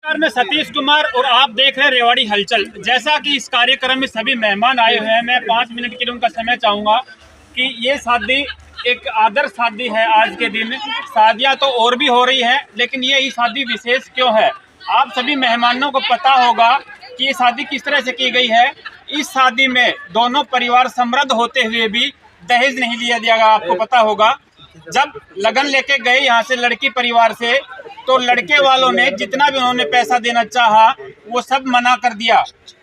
नमस्कार, मैं सतीश कुमार और आप देख रहे हैं रेवाड़ी हलचल। जैसा कि इस कार्यक्रम में सभी मेहमान आए हुए हैं, मैं 5 मिनट के लिए उनका समय चाहूँगा कि ये शादी एक आदर्श शादी है। आज के दिन शादियाँ तो और भी हो रही हैं, लेकिन ये शादी विशेष क्यों है? आप सभी मेहमानों को पता होगा कि ये शादी किस तरह से की गई है। इस शादी में दोनों परिवार समृद्ध होते हुए भी दहेज नहीं लिया जाएगा। आपको पता होगा, जब लगन लेके गए यहाँ से लड़की परिवार से, तो लड़के वालों ने जितना भी उन्होंने पैसा देना चाहा वो सब मना कर दिया।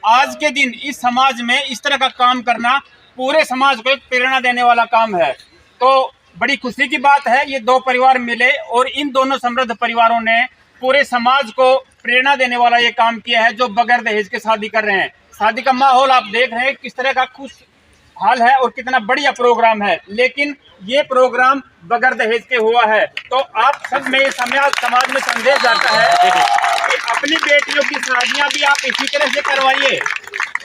आज के दिन इस समाज में इस तरह का काम करना पूरे समाज को एक प्रेरणा देने वाला काम है। तो बड़ी खुशी की बात है, ये दो परिवार मिले और इन दोनों समृद्ध परिवारों ने पूरे समाज को प्रेरणा देने वाला ये काम किया है, जो बगैर दहेज के शादी कर रहे हैं। शादी का माहौल आप देख रहे हैं किस तरह का खुश हाल है और कितना बढ़िया प्रोग्राम है, लेकिन ये प्रोग्राम बगैर दहेज के हुआ है। तो आप सब में समाज में संदेश जाता है कि अपनी बेटियों की शादियां भी आप इसी तरह से करवाइए।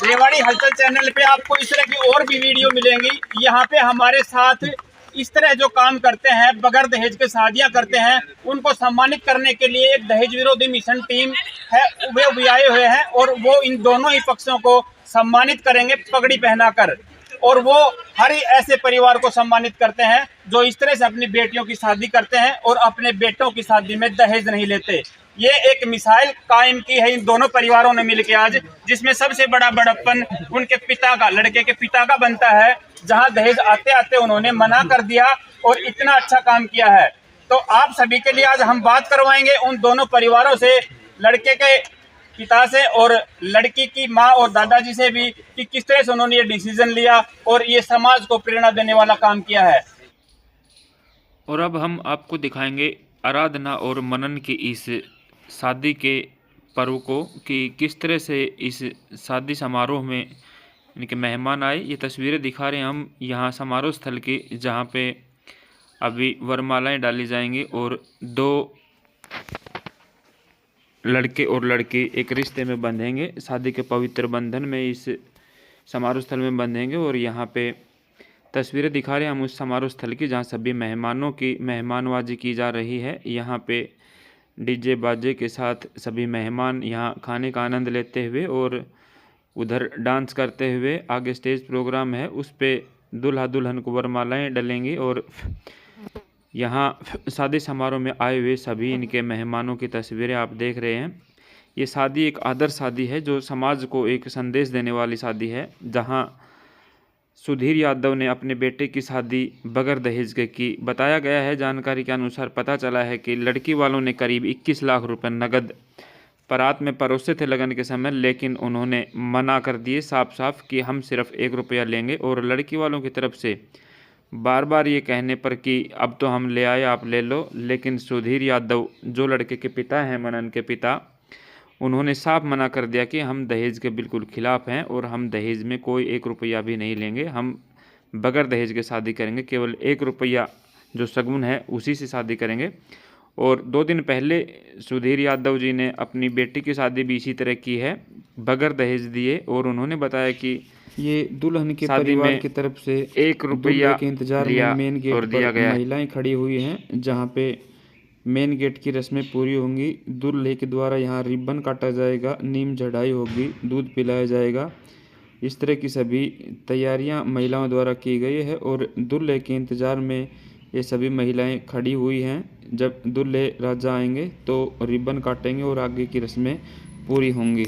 रेवाड़ी हलचल चैनल पे आपको इस तरह की और भी वीडियो मिलेंगी। यहाँ पे हमारे साथ इस तरह जो काम करते हैं, बगैर दहेज के शादियां करते हैं, उनको सम्मानित करने के लिए एक दहेज विरोधी मिशन टीम है, वे भी आए हुए हैं और वो इन दोनों ही पक्षों को सम्मानित करेंगे पगड़ी पहनाकर। और वो हर ऐसे परिवार को सम्मानित करते हैं जो इस तरह से अपनी बेटियों की शादी करते हैं और अपने बेटों की शादी में दहेज नहीं लेते। ये एक मिसाइल कायम की है इन दोनों परिवारों ने मिलकर आज, जिसमें सबसे बड़ा बड़प्पन उनके पिता का, लड़के के पिता का बनता है, जहां दहेज आते आते उन्होंने मना कर दिया और इतना अच्छा काम किया है। तो आप सभी के लिए आज हम बात करवाएंगे उन दोनों परिवारों से, लड़के के पिता से और लड़की की माँ और दादाजी से भी, कि किस तरह से उन्होंने ये डिसीजन लिया और ये समाज को प्रेरणा देने वाला काम किया है। और अब हम आपको दिखाएंगे आराधना और मनन की इस शादी के पर्व को, कि किस तरह से इस शादी समारोह में इनके मेहमान आए। ये तस्वीरें दिखा रहे हैं हम यहाँ समारोह स्थल की, जहाँ पे अभी वरमालाएं डाली जाएंगी और दो लड़के और लड़की एक रिश्ते में बंधेंगे, शादी के पवित्र बंधन में इस समारोह स्थल में बंधेंगे। और यहाँ पे तस्वीरें दिखा रहे हैं हम उस समारोह स्थल की, जहाँ सभी मेहमानों की मेहमानवाजी की जा रही है। यहाँ पे डीजे बाजे के साथ सभी मेहमान यहाँ खाने का आनंद लेते हुए और उधर डांस करते हुए, आगे स्टेज प्रोग्राम है, उस पे दूल्हा दुल्हन को वरमालाएँ डलेंगी। और यहाँ शादी समारोह में आए हुए सभी इनके मेहमानों की तस्वीरें आप देख रहे हैं। ये शादी एक आदर्श शादी है, जो समाज को एक संदेश देने वाली शादी है, जहाँ सुधीर यादव ने अपने बेटे की शादी बगैर दहेज के की। बताया गया है, जानकारी के अनुसार पता चला है कि लड़की वालों ने करीब 21 लाख रुपए नगद बारात में परोसे थे लगन के समय, लेकिन उन्होंने मना कर दिए साफ साफ कि हम सिर्फ 1 रुपया लेंगे। और लड़की वालों की तरफ से बार बार ये कहने पर कि अब तो हम ले आए, आप ले लो, लेकिन सुधीर यादव जो लड़के के पिता हैं, मनन के पिता, उन्होंने साफ मना कर दिया कि हम दहेज के बिल्कुल खिलाफ हैं और हम दहेज में कोई 1 रुपया भी नहीं लेंगे, हम बगैर दहेज के शादी करेंगे, केवल 1 रुपया जो शगुन है उसी से शादी करेंगे। और 2 दिन पहले सुधीर यादव जी ने अपनी बेटी की शादी भी इसी तरह की है, बगैर दहेज दिए। और उन्होंने बताया कि ये दुल्हन के परिवार की तरफ से 1 रुपया के इंतजार में मेन गेट पर महिलाएं खड़ी हुई हैं, जहां पे मेन गेट की रस्में पूरी होंगी। दूल्हे के द्वारा यहां रिबन काटा जाएगा, नीम चढ़ाई होगी, दूध पिलाया जाएगा। इस तरह की सभी तैयारियां महिलाओं द्वारा की गई है और दूल्हे के इंतजार में ये सभी महिलाएं खड़ी हुई हैं। जब दूल्हे राजा आएंगे तो रिबन काटेंगे और आगे की रस्में पूरी होंगी।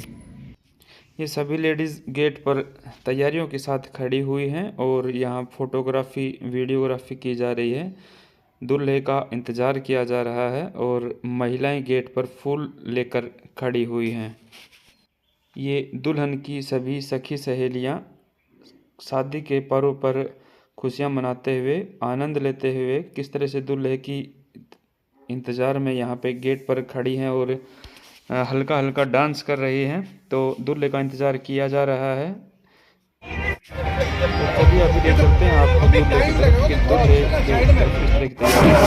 ये सभी लेडीज़ गेट पर तैयारियों के साथ खड़ी हुई हैं और यहाँ फोटोग्राफी वीडियोग्राफी की जा रही है। दूल्हे का इंतज़ार किया जा रहा है और महिलाएं गेट पर फूल लेकर खड़ी हुई हैं। ये दुल्हन की सभी सखी सहेलियाँ शादी के पर्व पर खुशियाँ मनाते हुए, आनंद लेते हुए, किस तरह से दूल्हे की इंतज़ार में यहाँ पे गेट पर खड़ी हैं और हल्का हल्का डांस कर रही हैं। तो दूल्हे का इंतज़ार किया जा रहा है। तो तभी अभी देख सकते हैं आपको दूल्हे की तरफ कि दूल्हे किस तरह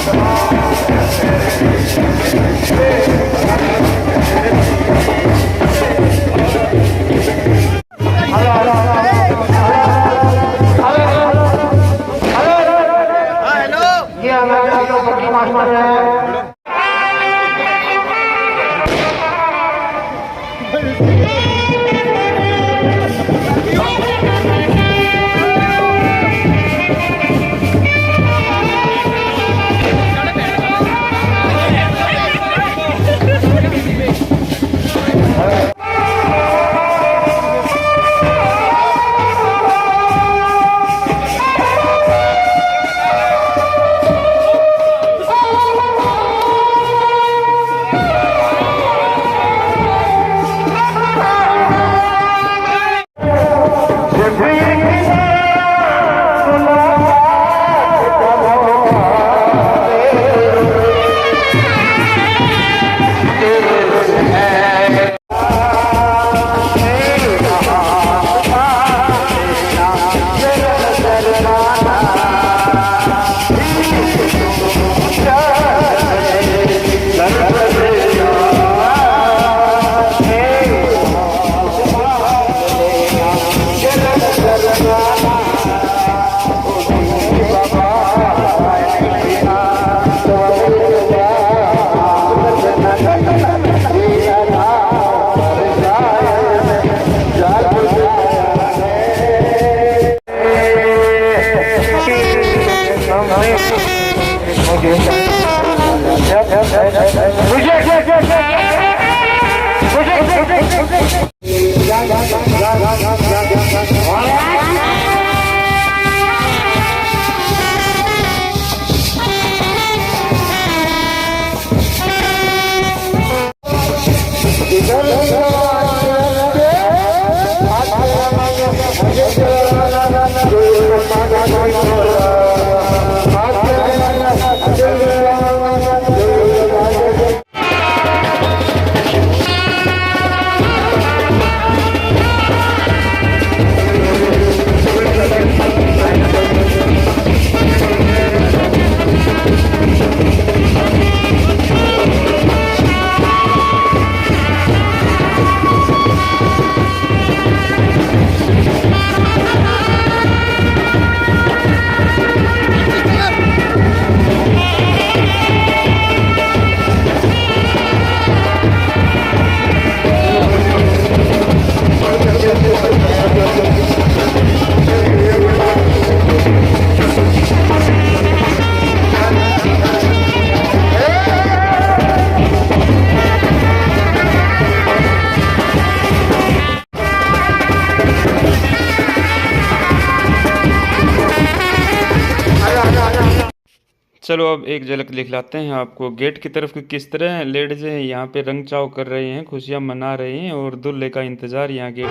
चलो अब एक झलक दिखलाते हैं आपको गेट की तरफ किस तरह लेडीज हैं यहाँ पे रंग चाव कर रही हैं, खुशियाँ मना रही हैं और दूल्हे का इंतजार यहाँ गेट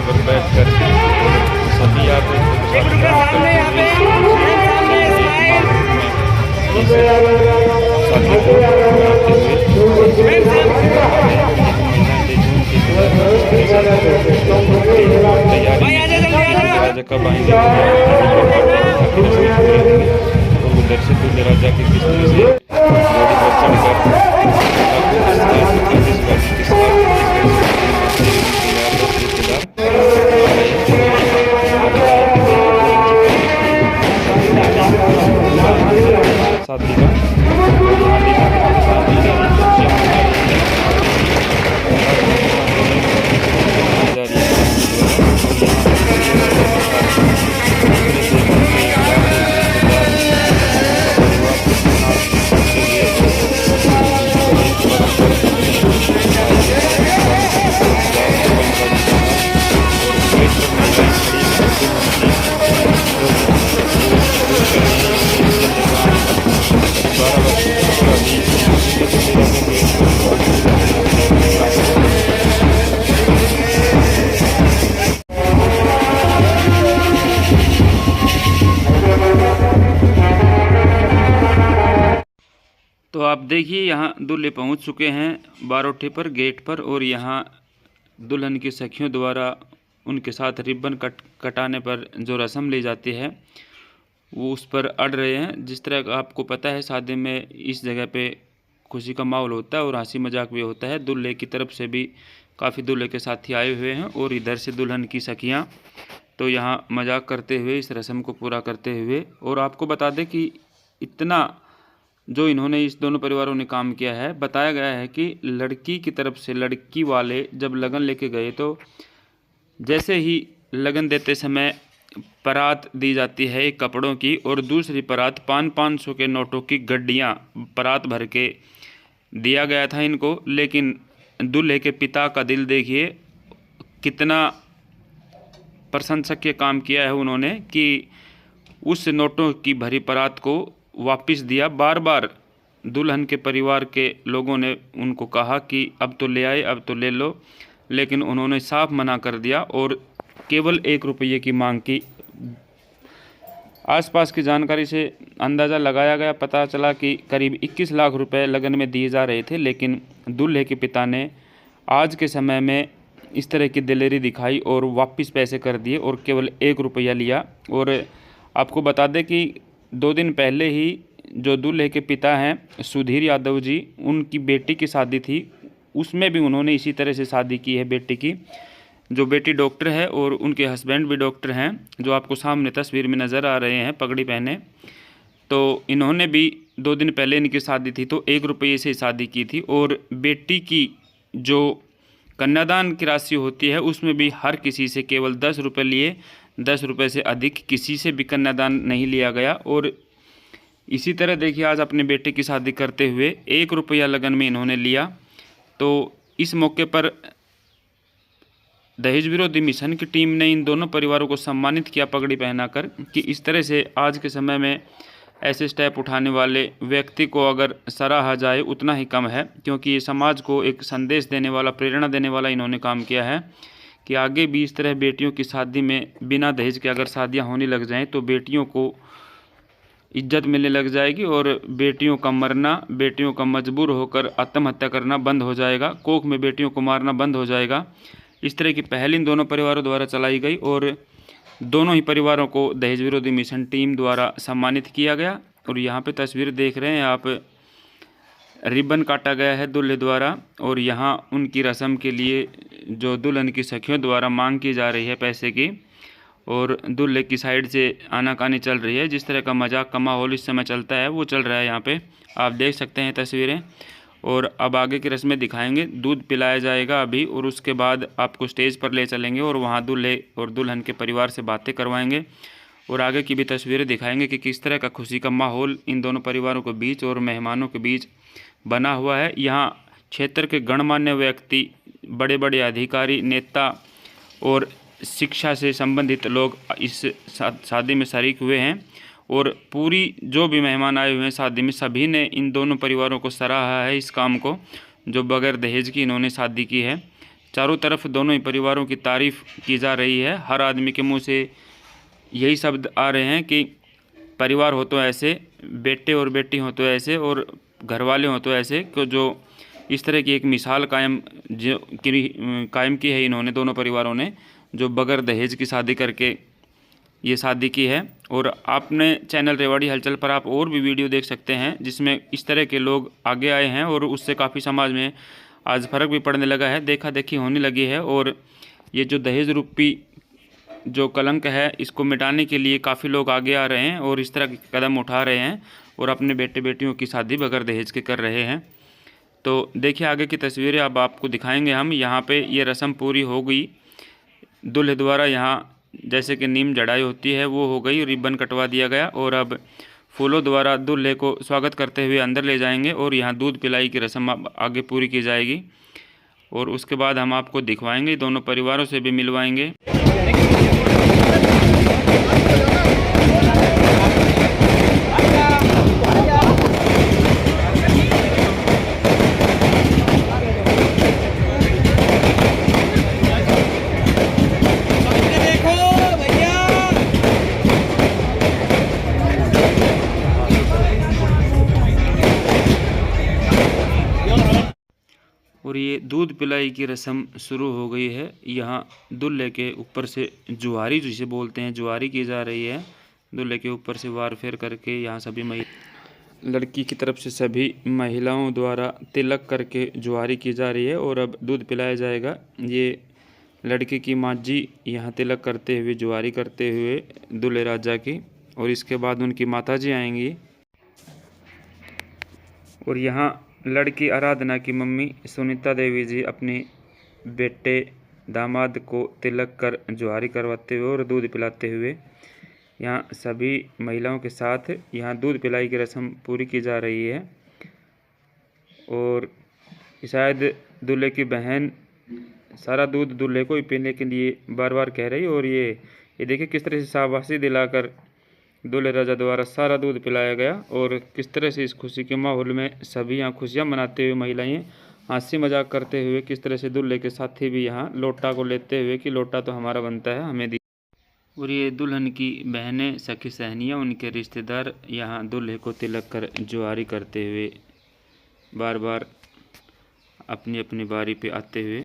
पर बैठ कर सभी राजा कब आएंगे और उधर से दूल्हे राजा की किस तरह से तो आप देखिए यहाँ दूल्हे पहुँच चुके हैं बारोठे पर गेट पर और यहाँ दुल्हन की सखियों द्वारा उनके साथ रिबन कटाने पर जो रस्म ली जाती है वो उस पर अड़ रहे हैं। जिस तरह का आपको पता है शादी में इस जगह पे खुशी का माहौल होता है और हंसी मजाक भी होता है। दूल्हे की तरफ से भी काफ़ी दूल्हे के साथी आए हुए हैं और इधर से दुल्हन की सखियाँ तो यहाँ मजाक करते हुए इस रस्म को पूरा करते हुए। और आपको बता दें कि इतना जो इन्होंने इस दोनों परिवारों ने काम किया है, बताया गया है कि लड़की की तरफ से लड़की वाले जब लगन लेके गए तो जैसे ही लगन देते समय परात दी जाती है एक कपड़ों की और दूसरी परात 500 के नोटों की गड्डियाँ परात भर के दिया गया था इनको। लेकिन दूल्हे के पिता का दिल देखिए कितना प्रशंसक काम किया है उन्होंने कि उस नोटों की भरी परात को वापस दिया। बार बार दुल्हन के परिवार के लोगों ने उनको कहा कि अब तो ले आए, अब तो ले लो, लेकिन उन्होंने साफ मना कर दिया और केवल 1 रुपये की मांग की। आसपास की जानकारी से अंदाज़ा लगाया गया, पता चला कि करीब 21 लाख रुपए लगन में दिए जा रहे थे, लेकिन दूल्हे के पिता ने आज के समय में इस तरह की दिलेरी दिखाई और वापस पैसे कर दिए और केवल 1 रुपया लिया। और आपको बता दें कि 2 दिन पहले ही जो दूल्हे के पिता हैं सुधीर यादव जी, उनकी बेटी की शादी थी, उसमें भी उन्होंने इसी तरह से शादी की है बेटी की। जो बेटी डॉक्टर है और उनके हस्बैंड भी डॉक्टर हैं, जो आपको सामने तस्वीर में नज़र आ रहे हैं पगड़ी पहने। तो इन्होंने भी 2 दिन पहले इनकी शादी थी तो 1 रुपये से शादी की थी। और बेटी की जो कन्यादान की राशि होती है उसमें भी हर किसी से केवल 10 रुपये लिए, 10 रुपये से अधिक किसी से भी कन्यादान नहीं लिया गया। और इसी तरह देखिए आज अपने बेटे की शादी करते हुए 1 रुपया लगन में इन्होंने लिया। तो इस मौके पर दहेज विरोधी मिशन की टीम ने इन दोनों परिवारों को सम्मानित किया पगड़ी पहनाकर, कि इस तरह से आज के समय में ऐसे स्टेप उठाने वाले व्यक्ति को अगर सराहा जाए उतना ही कम है, क्योंकि ये समाज को एक संदेश देने वाला, प्रेरणा देने वाला इन्होंने काम किया है कि आगे भी इस तरह बेटियों की शादी में बिना दहेज के अगर शादियां होने लग जाएं तो बेटियों को इज्जत मिलने लग जाएगी और बेटियों का मरना, बेटियों का मजबूर होकर आत्महत्या करना बंद हो जाएगा, कोख में बेटियों को मारना बंद हो जाएगा। इस तरह की पहल इन दोनों परिवारों द्वारा चलाई गई और दोनों ही परिवारों को दहेज विरोधी मिशन टीम द्वारा सम्मानित किया गया। और यहाँ पे तस्वीर देख रहे हैं आप, रिबन काटा गया है दूल्हे द्वारा और यहाँ उनकी रस्म के लिए जो दुल्हन की सखियों द्वारा मांग की जा रही है पैसे की, और दूल्हे की साइड से आनाकानी चल रही है। जिस तरह का मजाक का माहौल इस समय चलता है वो चल रहा है, यहाँ पे आप देख सकते हैं तस्वीरें। और अब आगे की रस्में दिखाएंगे, दूध पिलाया जाएगा अभी और उसके बाद आपको स्टेज पर ले चलेंगे और वहाँ दूल्हे और दुल्हन के परिवार से बातें करवाएंगे और आगे की भी तस्वीरें दिखाएंगे कि किस तरह का खुशी का माहौल इन दोनों परिवारों के बीच और मेहमानों के बीच बना हुआ है। यहाँ क्षेत्र के गणमान्य व्यक्ति, बड़े बड़े अधिकारी, नेता और शिक्षा से संबंधित लोग इस शादी में शरीक हुए हैं और पूरी जो भी मेहमान आए हुए हैं शादी में, सभी ने इन दोनों परिवारों को सराहा है इस काम को, जो बगैर दहेज की इन्होंने शादी की है। चारों तरफ दोनों ही परिवारों की तारीफ़ की जा रही है, हर आदमी के मुंह से यही शब्द आ रहे हैं कि परिवार हो तो ऐसे, बेटे और बेटी हो तो ऐसे और घर वाले हो तो ऐसे, कि जो इस तरह की एक मिसाल कायम की है इन्होंने दोनों परिवारों ने, जो बगैर दहेज की शादी करके ये शादी की है। और आपने चैनल रेवाड़ी हलचल पर आप और भी वीडियो देख सकते हैं जिसमें इस तरह के लोग आगे आए हैं और उससे काफ़ी समाज में आज फ़र्क भी पड़ने लगा है, देखा देखी होने लगी है। और ये जो दहेज रूपी जो कलंक है इसको मिटाने के लिए काफ़ी लोग आगे आ रहे हैं और इस तरह के कदम उठा रहे हैं और अपने बेटे बेटियों की शादी बगैर दहेज के कर रहे हैं। तो देखिए आगे की तस्वीरें अब आपको दिखाएंगे हम। यहाँ पे ये रस्म पूरी हो गई, दूल्हे द्वारा यहाँ जैसे कि नीम जड़ाई होती है वो हो गई, रिबन कटवा दिया गया और अब फूलों द्वारा दूल्हे को स्वागत करते हुए अंदर ले जाएंगे और यहाँ दूध पिलाई की रस्म आगे पूरी की जाएगी और उसके बाद हम आपको दिखवाएंगे, दोनों परिवारों से भी मिलवाएंगे। और ये दूध पिलाई की रस्म शुरू हो गई है। यहाँ दूल्हे के ऊपर से जुआरी, जिसे बोलते हैं, जुआरी की जा रही है। दूल्हे के ऊपर से वार फेर करके यहाँ सभी लड़की की तरफ से सभी महिलाओं द्वारा तिलक करके जुआरी की जा रही है और अब दूध पिलाया जाएगा। ये लड़की की माँ जी यहाँ तिलक करते हुए, जुआरी करते हुए दूल्हे राजा की, और इसके बाद उनकी माता जी आएंगी और यहाँ लड़की आराधना की मम्मी सुनीता देवी जी अपने बेटे दामाद को तिलक कर जुआरी करवाते हुए और दूध पिलाते हुए यहाँ सभी महिलाओं के साथ यहाँ दूध पिलाई की रस्म पूरी की जा रही है। और शायद दूल्हे की बहन सारा दूध दूल्हे को ही पीने के लिए बार बार कह रही है और ये देखिए किस तरह से शाबाशी दिलाकर दूल्हे राजा द्वारा सारा दूध पिलाया गया और किस तरह से इस खुशी के माहौल में सभी यहाँ खुशियाँ मनाते हुए महिलाएं हंसी मजाक करते हुए, किस तरह से दूल्हे के साथी भी यहाँ लोटा को लेते हुए कि लोटा तो हमारा बनता है, हमें दी। और ये दुल्हन की बहनें, सखी सहनियाँ, उनके रिश्तेदार यहाँ दूल्हे को तिलक कर जुआरी करते हुए बार बार अपनी अपनी बारी पे आते हुए।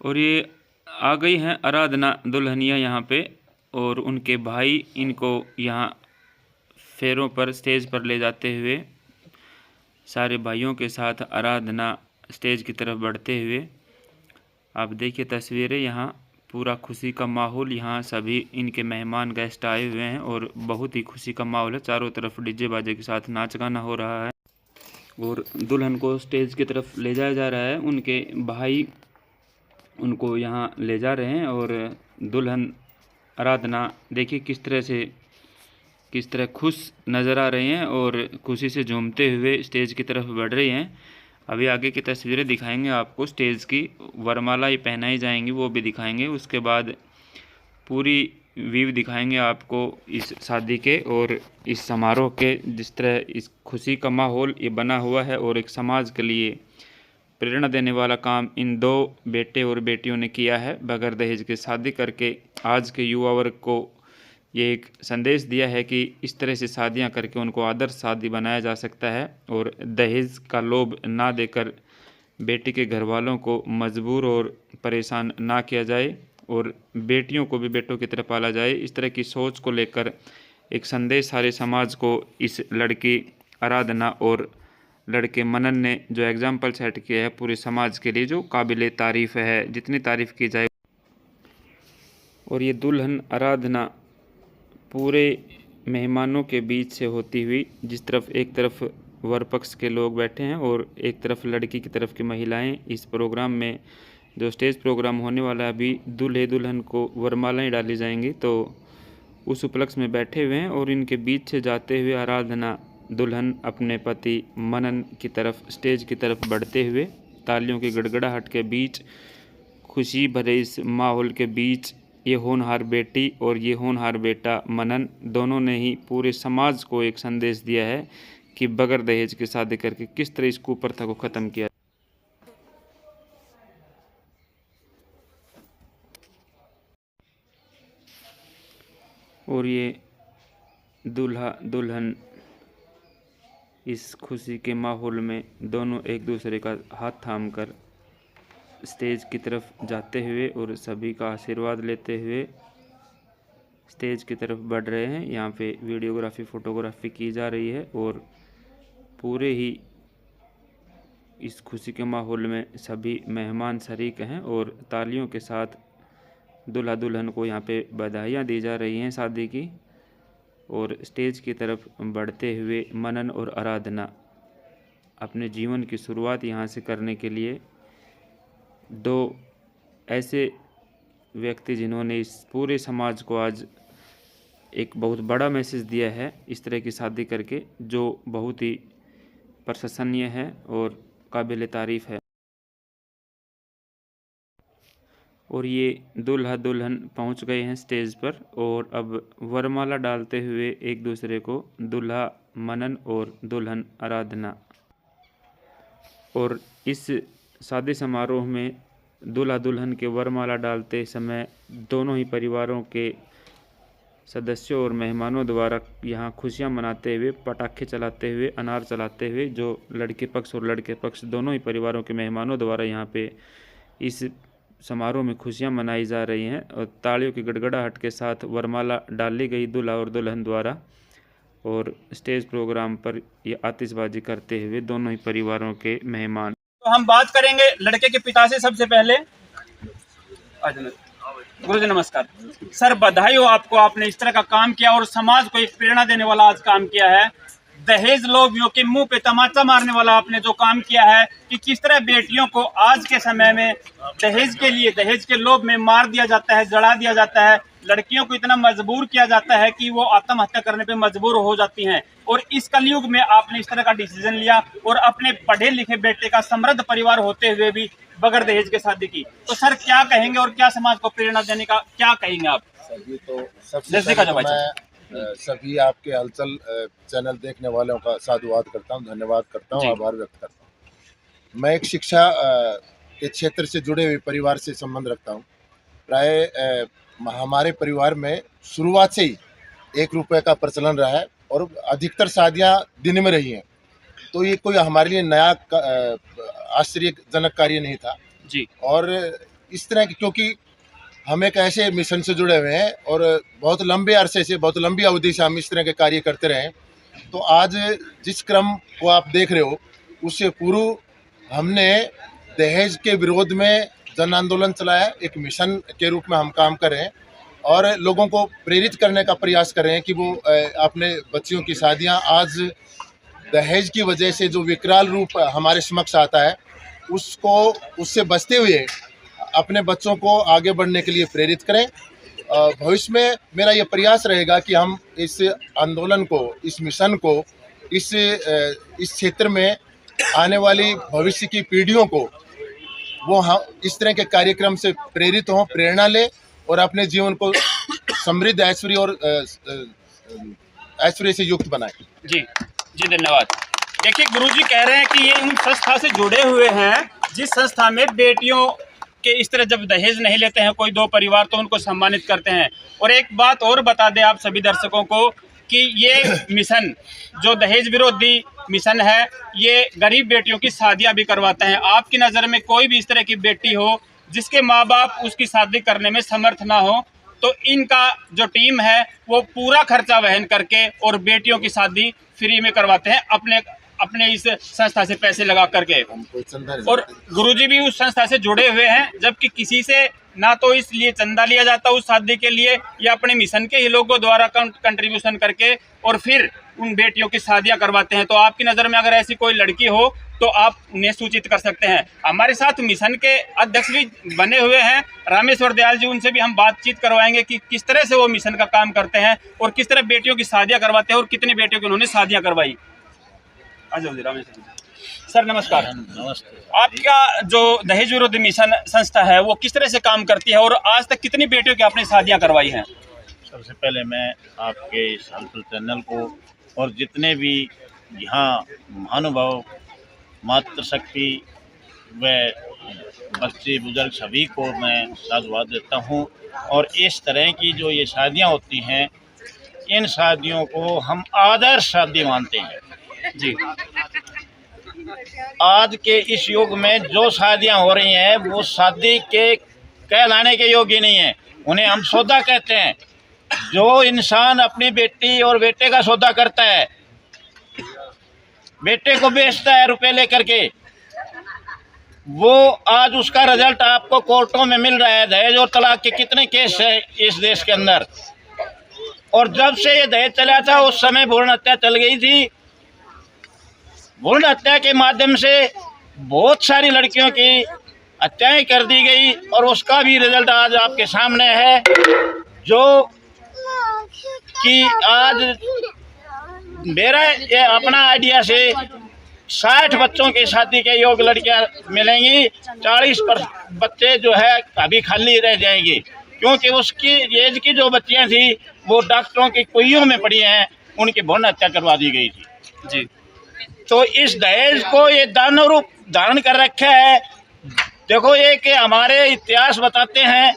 और ये आ गई हैं आराधना दुल्हनिया यहाँ पे और उनके भाई इनको यहाँ फेरों पर, स्टेज पर ले जाते हुए सारे भाइयों के साथ आराधना स्टेज की तरफ बढ़ते हुए। आप देखिए तस्वीरें, यहाँ पूरा खुशी का माहौल, यहाँ सभी इनके मेहमान गेस्ट आए हुए हैं और बहुत ही खुशी का माहौल है। चारों तरफ डीजे बाजे के साथ नाच गाना हो रहा है और दुल्हन को स्टेज की तरफ ले जाया जा रहा है। उनके भाई उनको यहाँ ले जा रहे हैं और दुल्हन आराधना देखिए किस तरह खुश नज़र आ रहे हैं और खुशी से झूमते हुए स्टेज की तरफ बढ़ रही हैं। अभी आगे की तस्वीरें दिखाएंगे आपको, स्टेज की वरमाला ही पहनाई जाएंगी वो भी दिखाएंगे। उसके बाद पूरी व्यू दिखाएंगे आपको इस शादी के और इस समारोह के, जिस तरह इस खुशी का माहौल ये बना हुआ है और एक समाज के लिए प्रेरणा देने वाला काम इन दो बेटे और बेटियों ने किया है। बगैर दहेज के शादी करके आज के युवा वर्ग को ये एक संदेश दिया है कि इस तरह से शादियां करके उनको आदर्श शादी बनाया जा सकता है और दहेज का लोभ ना देकर बेटी के घर वालों को मजबूर और परेशान ना किया जाए और बेटियों को भी बेटों की तरह पाला जाए। इस तरह की सोच को लेकर एक संदेश सारे समाज को इस लड़की आराधना और लड़के मनन ने जो एग्जाम्पल सेट किया है पूरे समाज के लिए, जो काबिले तारीफ़ है, जितनी तारीफ़ की जाए। और ये दुल्हन आराधना पूरे मेहमानों के बीच से होती हुई, जिस तरफ एक तरफ वर पक्ष के लोग बैठे हैं और एक तरफ लड़की की तरफ की महिलाएं, इस प्रोग्राम में जो स्टेज प्रोग्राम होने वाला है अभी दूल्हे दुल्हन को वरमालाएं डाली जाएंगी, तो उस उपलक्ष्य में बैठे हुए हैं और इनके बीच से जाते हुए आराधना दुल्हन अपने पति मनन की तरफ स्टेज की तरफ बढ़ते हुए तालियों की गड़गड़ाहट के बीच, खुशी भरे इस माहौल के बीच ये होनहार बेटी और ये होनहार बेटा मनन दोनों ने ही पूरे समाज को एक संदेश दिया है कि बगैर दहेज की शादी करके किस तरह इस कुप्रथा को ख़त्म किया। और ये दूल्हा दुल्हन इस खुशी के माहौल में दोनों एक दूसरे का हाथ थामकर स्टेज की तरफ जाते हुए और सभी का आशीर्वाद लेते हुए स्टेज की तरफ बढ़ रहे हैं। यहाँ पे वीडियोग्राफी फोटोग्राफी की जा रही है और पूरे ही इस खुशी के माहौल में सभी मेहमान शरीक हैं और तालियों के साथ दूल्हा दुल्हन को यहाँ पे बधाइयाँ दी जा रही हैं शादी की। और स्टेज की तरफ बढ़ते हुए मनन और आराधना अपने जीवन की शुरुआत यहाँ से करने के लिए दो ऐसे व्यक्ति जिन्होंने इस पूरे समाज को आज एक बहुत बड़ा मैसेज दिया है इस तरह की शादी करके, जो बहुत ही प्रशंसनीय है और काबिल तारीफ़ है। और ये दूल्हा दुल्हन पहुंच गए हैं स्टेज पर और अब वरमाला डालते हुए एक दूसरे को दूल्हा मनन और दुल्हन आराधना। और इस शादी समारोह में दूल्हा दुल्हन के वरमाला डालते समय दोनों ही परिवारों के सदस्यों और मेहमानों द्वारा यहाँ खुशियाँ मनाते हुए, पटाखे चलाते हुए, अनार चलाते हुए, जो लड़के पक्ष और लड़के पक्ष दोनों ही परिवारों के मेहमानों द्वारा यहाँ पे इस समारोह में खुशियाँ मनाई जा रही हैं और तालियों की गड़गड़ाहट के साथ वरमाला डाली गई दूल्हा और दुल्हन द्वारा। और स्टेज प्रोग्राम पर ये आतिशबाजी करते हुए दोनों ही परिवारों के मेहमान। तो हम बात करेंगे लड़के के पिता से। सबसे पहले गुरुजी नमस्कार। सर बधाई हो आपको, आपने इस तरह का काम किया और समाज को एक प्रेरणा देने वाला आज काम किया है। दहेज लोभियों के मुंह पे तमाचा मारने वाला आपने जो काम किया है कि किस तरह बेटियों को आज के समय में दहेज के लिए, दहेज के लोभ में मार दिया जाता है, जला दिया जाता है, लड़कियों को इतना मजबूर किया जाता है कि वो आत्महत्या करने पे मजबूर हो जाती हैं। और इस कलयुग में आपने इस तरह का डिसीजन लिया और अपने पढ़े लिखे बेटे का समृद्ध परिवार होते हुए भी बगैर दहेज के शादी की। तो सर क्या कहेंगे और क्या समाज को प्रेरणा देने का क्या कहेंगे आप? सभी तो सबसे पहले मैं सभी आपके हलचल चैनल देखने वालों का साधुवाद करता हूं, धन्यवाद करता हूं, आभार व्यक्त करता हूं। मैं एक शिक्षा के क्षेत्र से जुड़े हुए परिवार से संबंध रखता हूं। प्राय हमारे परिवार में शुरुआत से ही 1 रुपये का प्रचलन रहा है और अधिकतर शादियां दिन में रही हैं, तो ये कोई हमारे लिए नया आश्चर्यजनक कार्य नहीं था जी। और इस तरह की, क्योंकि हम एक ऐसे मिशन से जुड़े हुए हैं और बहुत लंबे अरसे से, बहुत लंबी अवधि से हम इस तरह के कार्य करते रहे, तो आज जिस क्रम को आप देख रहे हो उससे पूर्व हमने दहेज के विरोध में जन आंदोलन चलाया, एक मिशन के रूप में हम काम कर रहे हैं और लोगों को प्रेरित करने का प्रयास कर रहे हैं कि वो अपने बच्चियों की शादियां आज दहेज की वजह से जो विकराल रूप हमारे समक्ष आता है उससे बचते हुए अपने बच्चों को आगे बढ़ने के लिए प्रेरित करें। भविष्य में मेरा ये प्रयास रहेगा कि हम इस आंदोलन को, इस मिशन को, इस क्षेत्र में आने वाली भविष्य की पीढ़ियों को वो हम इस तरह के कार्यक्रम से प्रेरित हों, प्रेरणा लें और अपने जीवन को समृद्ध, ऐश्वर्य और ऐश्वर्य से युक्त बनाएं। जी जी, धन्यवाद। देखिए, गुरुजी कह रहे हैं कि ये उन संस्था से जुड़े हुए हैं जिस संस्था में बेटियों के इस तरह जब दहेज नहीं लेते हैं कोई दो परिवार तो उनको सम्मानित करते हैं। और एक बात और बता दें आप सभी दर्शकों को कि ये मिशन जो दहेज विरोधी मिशन है ये गरीब बेटियों की शादियां भी करवाते हैं। आपकी नज़र में कोई भी इस तरह की बेटी हो जिसके माँ बाप उसकी शादी करने में समर्थ ना हो तो इनका जो टीम है वो पूरा खर्चा वहन करके और बेटियों की शादी फ्री में करवाते हैं अपने इस संस्था से पैसे लगा करके। और गुरुजी भी उस संस्था से जुड़े हुए हैं, जबकि किसी से ना तो इसलिए चंदा लिया जाता उस शादी के लिए या अपने मिशन के ही लोगों द्वारा कंट्रीब्यूशन करके और फिर उन बेटियों की शादियां करवाते हैं। तो आपकी नज़र में अगर ऐसी कोई लड़की हो तो आप उन्हें सूचित कर सकते हैं। हमारे साथ मिशन के अध्यक्ष भी बने हुए हैं रामेश्वर दयाल जी, उनसे भी हम बातचीत करवाएंगे कि किस तरह से वो मिशन का काम करते हैं और किस तरह बेटियों की शादियां करवाते हैं और कितनी बेटियों की उन्होंने शादियां करवाई। सर नमस्कार। नमस्ते। आपका जो दहेज विरोधी मिशन संस्था है वो किस तरह से काम करती है और आज तक कितनी बेटियों की आपने शादियां करवाई हैं? सबसे पहले मैं आपके इस हलचल चैनल को और जितने भी यहाँ महानुभाव, मातृशक्ति व बच्चे बुजुर्ग सभी को मैं साधुवाद देता हूँ। और इस तरह की जो ये शादियाँ होती हैं इन शादियों को हम आदर्श शादी मानते हैं जी। आज के इस युग में जो शादियां हो रही हैं वो शादी के कहलाने के योग्य नहीं है, उन्हें हम सौदा कहते हैं। जो इंसान अपनी बेटी और बेटे का सौदा करता है, बेटे को बेचता है रुपए लेकर के, वो आज उसका रिजल्ट आपको कोर्टों में मिल रहा है। दहेज और तलाक के कितने केस है इस देश के अंदर। और जब से ये दहेज चला था उस समय भ्रूण हत्या चल गई थी। भ्रूण हत्या के माध्यम से बहुत सारी लड़कियों की हत्याएं कर दी गई और उसका भी रिजल्ट आज आपके सामने है, जो कि आज मेरा ये अपना आइडिया से 60 बच्चों की शादी के योग लड़कियां मिलेंगी, 40 बच्चे जो है अभी खाली रह जाएंगे, क्योंकि उसकी एज की जो बच्चियां थी वो डॉक्टरों की कुइयों में पड़ी हैं, उनकी भ्रूण हत्या करवा दी गई थी जी। तो इस दहेज को ये दानव रूप धारण कर रखा है। देखो ये कि हमारे इतिहास बताते हैं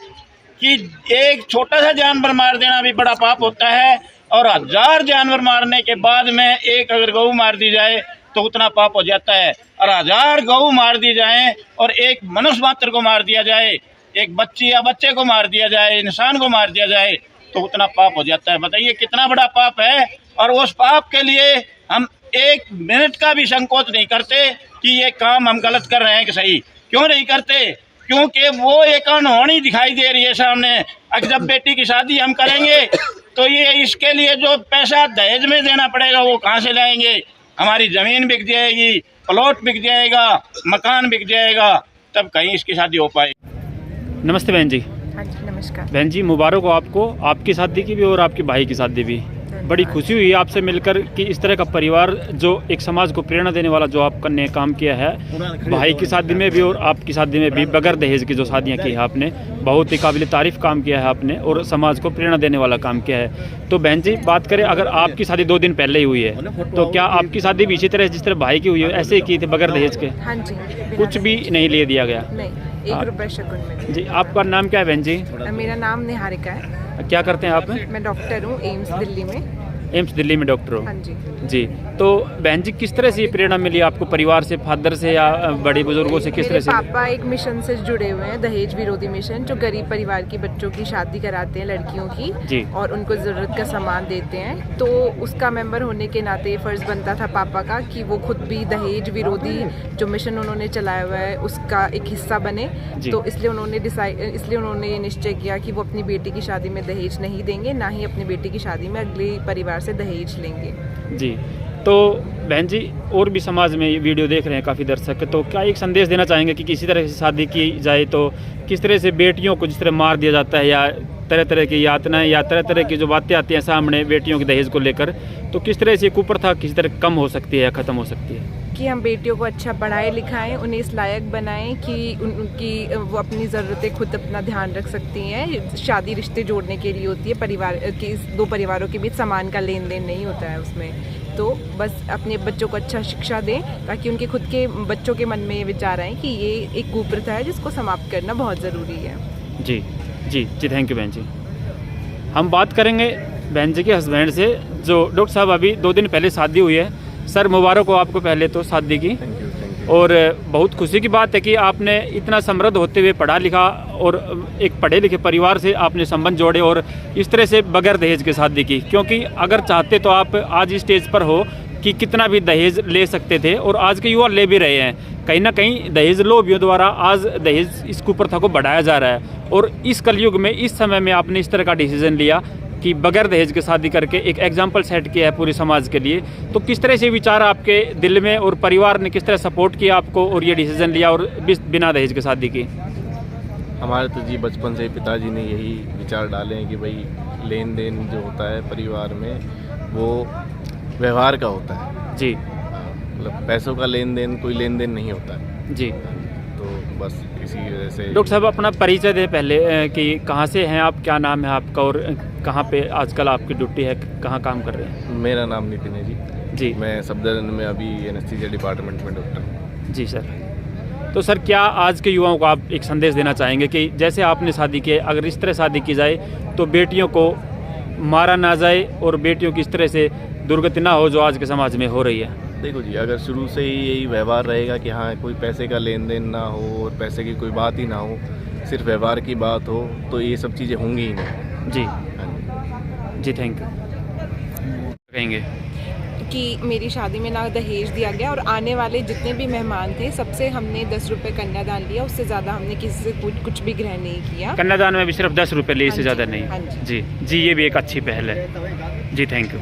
कि एक छोटा सा जानवर मार देना भी बड़ा पाप होता है और 1000 जानवर मारने के बाद में एक अगर गऊ मार दी जाए तो उतना पाप हो जाता है। और 1000 गऊ मार दी जाए और एक मनुष्य मात्र को मार दिया जाए, एक बच्ची या बच्चे को मार दिया जाए, इंसान को मार दिया जाए तो उतना पाप हो जाता है। बताइए कितना बड़ा पाप है। और उस पाप के लिए हम 1 मिनट का भी संकोच नहीं करते कि ये काम हम गलत कर रहे हैं कि सही। क्यों नहीं करते? क्योंकि वो एक अनहोनी दिखाई दे रही है सामने। अगर जब बेटी की शादी हम करेंगे तो ये इसके लिए जो पैसा दहेज में देना पड़ेगा वो कहाँ से लाएंगे? हमारी ज़मीन बिक जाएगी, प्लॉट बिक जाएगा, मकान बिक जाएगा, तब कहीं इसकी शादी हो पाएगी। नमस्ते बहन जी। हाँ जी नमस्कार। बहन जी मुबारक हो आपको, आपकी शादी की भी और आपके भाई की शादी भी। बड़ी खुशी हुई आपसे मिलकर कि इस तरह का परिवार जो एक समाज को प्रेरणा देने वाला जो आपने काम किया है, भाई की शादी में भी और आपकी शादी में भी बगैर दहेज की जो शादियां की है आपने, बहुत ही काबिल तारीफ काम किया है आपने और समाज को प्रेरणा देने वाला काम किया है। तो बहन जी बात करें, अगर आपकी शादी 2 दिन पहले ही हुई है तो क्या आपकी शादी भी इसी तरह जिस तरह भाई की हुई है ऐसे ही की थी बगैर दहेज के? हाँ जी। कुछ भी नहीं ले दिया गया? नहीं, 1 रुपये शगुन में। जी। आपका नाम क्या है बहन जी? मेरा नाम निहारिका है। क्या करते हैं आप? मैं डॉक्टर हूँ एम्स दिल्ली में। एम्स दिल्ली में डॉक्टर हो? हाँ जी। जी, तो बहन जी किस तरह से ये प्रेरणा मिली आपको, परिवार से, फादर से या बड़े बुजुर्गों से, किस तरह से? पापा एक मिशन से जुड़े हुए हैं, दहेज विरोधी मिशन, जो गरीब परिवार की बच्चों की शादी कराते हैं, लड़कियों की जी। और उनको ज़रूरत का सामान देते हैं। तो उसका मेंबर होने के नाते फ़र्ज़ बनता था पापा का कि वो खुद भी दहेज विरोधी जो मिशन उन्होंने चलाया हुआ है उसका एक हिस्सा बने। तो इसलिए उन्होंने ये निश्चय किया कि वो अपनी बेटी की शादी में दहेज नहीं देंगे, ना ही अपनी बेटी की शादी में अगले परिवार से दहेज लेंगे। जी, तो बहन जी और भी समाज में ये वीडियो देख रहे हैं काफ़ी दर्शक, तो क्या एक संदेश देना चाहेंगे कि किसी तरह से शादी की जाए तो किस तरह से बेटियों को जिस तरह मार दिया जाता है या तरह तरह की यातनाएं या तरह तरह की जो बातें आती हैं सामने बेटियों के दहेज को लेकर, तो किस तरह से कुप्रथा किसी तरह कम हो सकती है या ख़त्म हो सकती है? कि हम बेटियों को अच्छा पढ़ाएं लिखाएं, उन्हें इस लायक बनाएं कि उनकी वो अपनी ज़रूरतें खुद अपना ध्यान रख सकती हैं। शादी रिश्ते जोड़ने के लिए होती है, परिवार की दो परिवारों के बीच सामान का लेन देन नहीं होता है उसमें। तो बस अपने बच्चों को अच्छा शिक्षा दें ताकि उनके खुद के बच्चों के मन में ये विचार आए कि ये एक कुप्रथा है जिसको समाप्त करना बहुत ज़रूरी है। जी जी जी, थैंक यू बहन जी। हम बात करेंगे बहन जी के हस्बैंड से, जो डॉक्टर साहब अभी 2 दिन पहले शादी हुई है। सर मुबारक हो आपको पहले तो शादी की। और बहुत खुशी की बात है कि आपने इतना समृद्ध होते हुए पढ़ा लिखा और एक पढ़े लिखे परिवार से आपने संबंध जोड़े और इस तरह से बगैर दहेज के शादी की, क्योंकि अगर चाहते तो आप आज इस स्टेज पर हो कि कितना भी दहेज ले सकते थे और आज के युवा ले भी रहे हैं। कहीं ना कहीं दहेज लोभियों द्वारा आज दहेज इस कुप्रथा को बढ़ाया जा रहा है और इस कलयुग में इस समय में आपने इस तरह का डिसीजन लिया कि बगैर दहेज के शादी करके एक एग्जाम्पल सेट किया है पूरे समाज के लिए। तो किस तरह से विचार आपके दिल में और परिवार ने किस तरह सपोर्ट किया आपको और ये डिसीजन लिया और बिना दहेज के शादी की? हमारे तो जी बचपन से ही पिताजी ने यही विचार डाले हैं कि भाई लेन देन जो होता है परिवार में वो व्यवहार का होता है जी, मतलब पैसों का लेन देन कोई लेन देन नहीं होता है जी। तो बस इसी वजह से। डॉक्टर साहब अपना परिचय दें पहले कि कहाँ से हैं आप, क्या नाम है आपका और कहाँ पे आजकल आपकी ड्यूटी है, कहाँ काम कर रहे हैं? मेरा नाम नितिन है जी। जी, मैं सफदरजंग में अभी एनेस्थीसिया डिपार्टमेंट में डॉक्टर हूँ। जी सर। तो सर क्या आज के युवाओं को आप एक संदेश देना चाहेंगे कि जैसे आपने शादी की, अगर इस तरह शादी की जाए तो बेटियों को मारा ना जाए और बेटियों की इस तरह से दुर्गति ना हो जो आज के समाज में हो रही है? देखो जी, अगर शुरू से ही यही व्यवहार रहेगा कि हाँ कोई पैसे का लेन देन ना हो और पैसे की कोई बात ही ना हो, सिर्फ व्यवहार की बात हो, तो ये सब चीज़ें होंगी ही नहीं। जी हाँ जी, थैंक यू। कहेंगे कि मेरी शादी में ना दहेज दिया गया और आने वाले जितने भी मेहमान थे सबसे हमने 10 रुपये कन्यादान लिया, उससे ज़्यादा हमने किसी से कुछ भी ग्रहण नहीं किया। कन्यादान में भी सिर्फ 10 रुपये लिए, इससे हाँ जी, ज़्यादा नहीं? हाँ जी। जी जी, ये भी एक अच्छी पहल है जी, थैंक यू।